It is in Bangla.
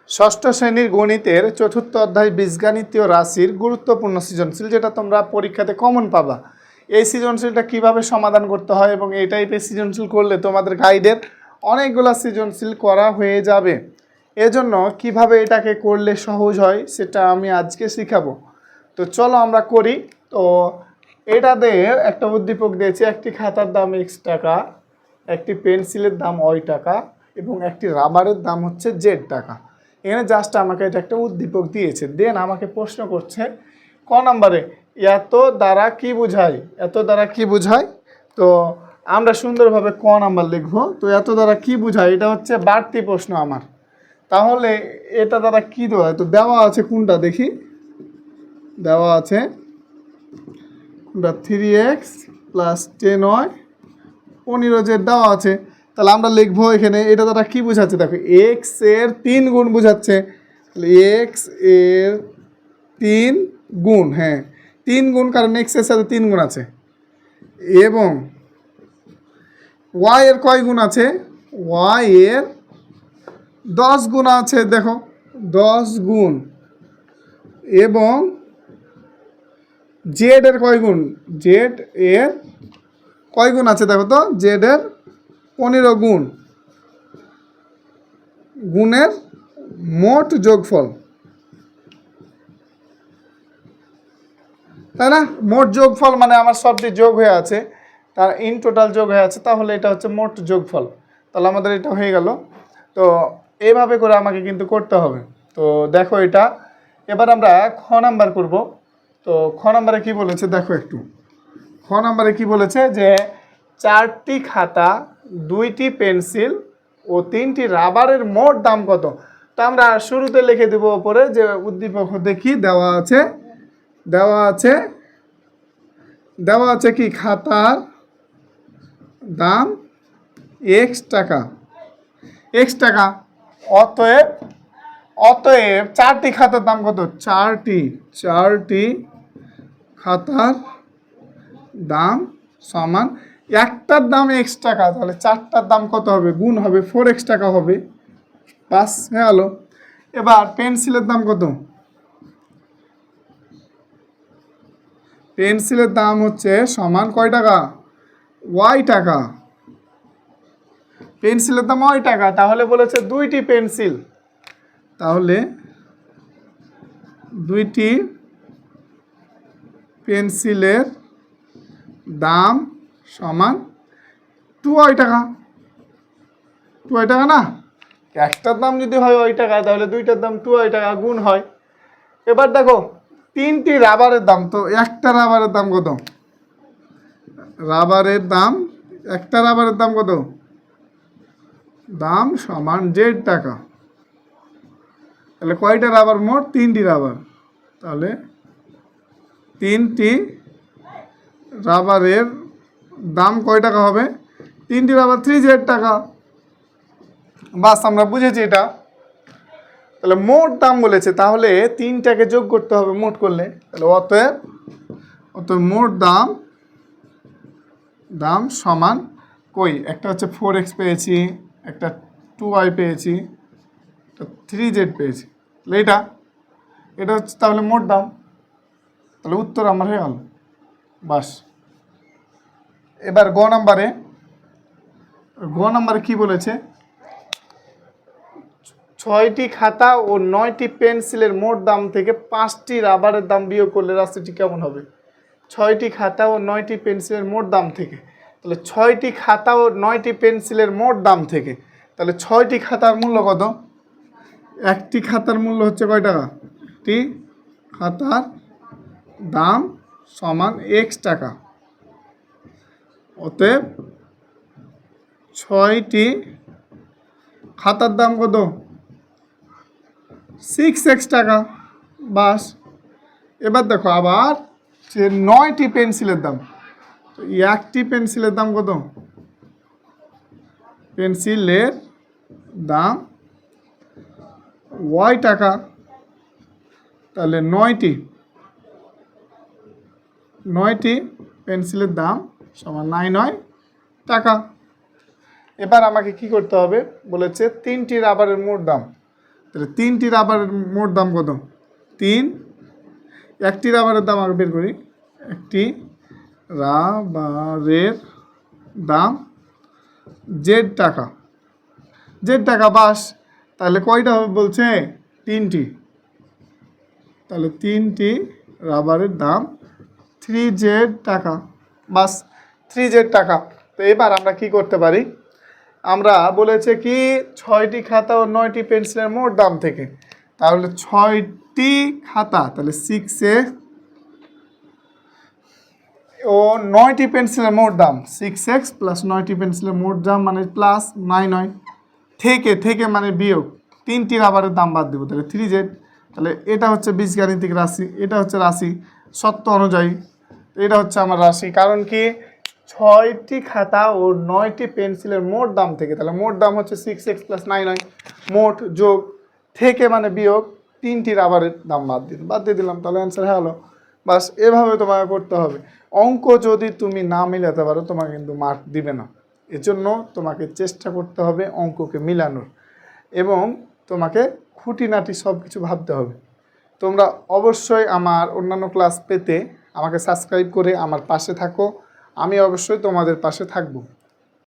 ষষ্ঠ শ্রেণীর গণিতের চতুর্থ অধ্যায় বীজগণিতীয় রাশির গুরুত্বপূর্ণ সৃজনশীল, যেটা তোমরা পরীক্ষাতে কমন পাবা। এই সৃজনশীলটা কিভাবে সমাধান করতে হয় এবং এই টাইপের সৃজনশীল করলে তোমাদের গাইডের অনেকগুলো সৃজনশীল করা হয়ে যাবে। এজন্য কিভাবে এটাকে করলে সহজ হয় সেটা আমি আজকে শেখাবো। তো চলো আমরা করি। তো এটাতে একটা উদ্দীপক দিয়েছে, একটি খাতার দাম X টাকা, একটি পেন্সিলের দাম Y টাকা এবং একটি রাবারের দাম হচ্ছে Z টাকা। এখানে জাস্ট আমাকে এটা একটা উদ্দীপক দিয়েছে, দেন আমাকে প্রশ্ন করছে ক নাম্বারে এত দ্বারা কি বোঝায়, এত দ্বারা কি বোঝায়। তো আমরা সুন্দরভাবে ক নাম্বার লিখবো। তো এত দ্বারা কি বোঝায়, এটা হচ্ছে বাড়তি প্রশ্ন আমার। তাহলে এটা দ্বারা কি দেওয়া, তো দেওয়া আছে কোনটা দেখি, দেওয়া আছে কোনটা 3x + 10y 15z দেওয়া আছে। তাহলে আমরা লিখবো এখানে এটা দ্বারা কি বোঝাচ্ছে, দেখো x এর 3 গুণ বোঝাচ্ছে। তাহলে x এর 3 গুণ, হ্যাঁ 3 গুণ, কারণ x এর সাথে 3 গুণ আছে। এবং y এর কয় গুণ আছে, y এর 10 গুণ আছে, দেখো 10 গুণ। এবং z এর কয় গুণ, z এর কয় গুণ আছে দেখো তো, z এর 15 গুণ, গুণের মোট যোগফল, তাই না? মোট যোগফল মানে আমার সবটি যোগ হয়ে আছে, তার ইন টোটাল যোগ হয়ে আছে, তাহলে এটা হচ্ছে মোট যোগফল। তাহলে আমাদের এটা হয়ে গেল। তো এইভাবে করে আমাকে কিন্তু করতে হবে। তো দেখো এটা এবার আমরা খ নাম্বার করব। তো খ নাম্বারে কি বলেছে দেখো একটু, খ নাম্বারে কি বলেছে যে 4টি খাতা, 2টি পেন্সিল ও 3টি রাবারের মোট দাম কত। তো আমরা শুরুতে লিখে দেবো ওপরে যে উদ্দীপক দেখি দেওয়া আছে, দেওয়া আছে, দেওয়া আছে কি খাতার দাম x টাকা, x টাকা। অতএব অতএব 4টি খাতার দাম কত, 4টি খাতার দাম সমান একটার দাম x টাকা, তাহলে 4টার দাম কত হবে, গুণ হবে 4x টাকা হবে, পাস হয়ে গেল। এবার পেন্সিলের দাম কত, পেন্সিলের দাম হচ্ছে সমান কয় টাকা, y টাকা, পেন্সিলের দাম y টাকা। তাহলে বলেছে 2টি পেন্সিল, তাহলে 2টি পেন্সিলের দাম সমান 2y টাকা, 2y টাকা না, একটার দাম যদি হয় y টাকা তাহলে 2টার দাম 2y টাকা গুণ হয়। এবার দেখো 3টি রাবারের দাম, তো একটা রাবারের দাম কত, রাবারের দাম, একটা রাবারের দাম কত, দাম সমান z টাকা। তাহলে কয়টা রাবার, মোট 3টি রাবার, তাহলে 3টি রাবারের দাম কয় টাকা হবে, 3টি রাবার 3z টাকা। বাস আমরা বুঝেছি এটা। তাহলে মোট দাম বলেছে, তাহলে 3টাকে যোগ করতে হবে মোট করলে। তাহলে অতএব মোট দাম, দাম সমান কই, একটা হচ্ছে 4x পেয়েছি, একটা 2y পেয়েছি, একটা 3z পেয়েছি, তাহলে এটা হচ্ছে তাহলে মোট দাম। তাহলে উত্তর আমার হয়ে গেল, বাস। এবার গ নাম্বারে কি বলেছে, 6টি খাতা ও 9টি পেন্সিলের মোট দাম থেকে 5টি রাবারের দাম বিয়োগ করলে রাশিটি কেমন হবে। 6টি খাতা ও 9টি পেন্সিলের মোট দাম থেকে, তাহলে 6টি খাতা ও 9টি পেন্সিলের মোট দাম থেকে, তাহলে 6টি খাতার মূল্য কত, একটি খাতার মূল্য হচ্ছে কয় টাকা, একটি খাতার দাম সমান x টাকা। অতএব 6টি খাতার দাম কত, 6x টাকা, বাস। এবার দেখো আবার যে 9টি পেন্সিলের দাম, তো একটি পেন্সিলের দাম কত, পেন্সিলের দাম y টাকা, তাহলে 9টি পেন্সিলের দাম সমান 9 টাকা। এবার আমাকে কি করতে হবে বলেছে, 3টি রাবারের মোট দাম, তাহলে 3টি রাবারের মোট দাম কত? 3। একটি রাবারের দাম আগে বের করি। একটি রাবারের দাম জেড টাকা, জেড টাকা বাস। তাহলে কয়টা হবে বলছে? 3টি। তাহলে 3টি রাবারের দাম 3Z টাকা, বাস 3Z টাকা। তো এবার আমরা কি করতে পারি? আমরা বলেছে কি 6টি খাতা ও 9টি পেন্সিলের মোট দাম থেকে, তাহলে 6টি খাতা তাহলে 6A ও 9টি পেন্সিলের মোট দাম 6x প্লাস 9টি পেন্সিলের মোট দাম মানে প্লাস 9 থেকে মানে বিয়োগ 3টি রাবারের দাম বাদ দেবো, তাহলে 3Z। তাহলে এটা হচ্ছে বীজগাণিতিক রাশি, এটা হচ্ছে রাশি সত্য অনুযায়ী, এটা হচ্ছে আমার রাশি। কারণ কি 6টি খাতা ও 9টি পেন্সিলের মোট দাম থেকে, তাহলে মোট দাম হচ্ছে 6x প্লাস 9 মোট যোগ থেকে মানে বিয়োগ 3টি রাবারের দাম বাদ দিয়ে দিলাম, তাহলে অ্যান্সার হলো। বাস এভাবে তোমাকে করতে হবে। অঙ্ক যদি তুমি না মিলাতে পারো তোমাকে কিন্তু মার্ক দিবে না। এজন্য তোমাকে চেষ্টা করতে হবে অঙ্ককে মিলানোর, এবং তোমাকে খুঁটিনাটি সব কিছু ভাবতে হবে। তোমরা অবশ্যই আমার অন্যান্য ক্লাস পেতে আমাকে সাবস্ক্রাইব করে আমার পাশে থাকো, আমি অবশ্যই তোমাদের পাশে থাকবো।